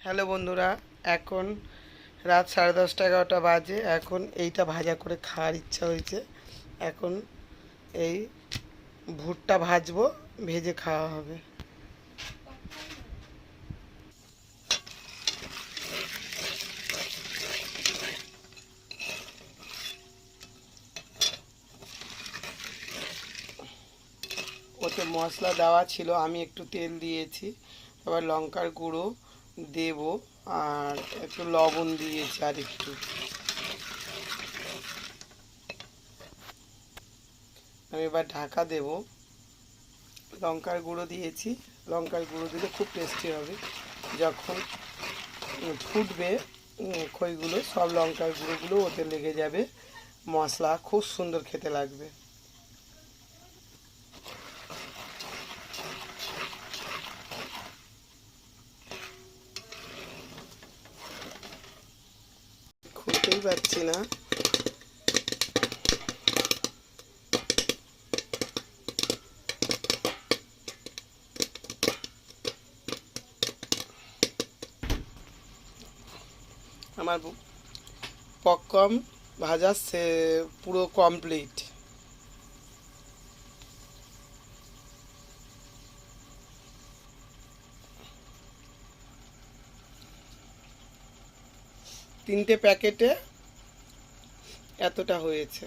Hello বন্ধুরা, এখন রাত 10:30-11টা বাজে। এখন এইটা ভাজা করে খাওয়ার ইচ্ছা হয়েছে। এখন এই ভুট্টা ভাজবো, ভেজে খাওয়া হবে। ওতে মশলা দেওয়া ছিল, আমি একটু তেল দিয়েছি, আবার লঙ্কার গুঁড়ো দেব, আর একটু লবণ দিয়েছি আর একটু। আমি এবার ঢাকা দেব। লঙ্কার গুঁড়ো দিয়েছি, লঙ্কার গুঁড়ো দিলে খুব টেস্টি হবে। যখন ফুটবে খইগুলো, সব লঙ্কার গুঁড়োগুলো ওতে লেগে যাবে, মশলা খুব সুন্দর খেতে লাগবে। খুলতেই পারছি না। আমার পপকর্ন ভাজা পুরো কমপ্লিট। 3টে প্যাকেটে এতটা হয়েছে।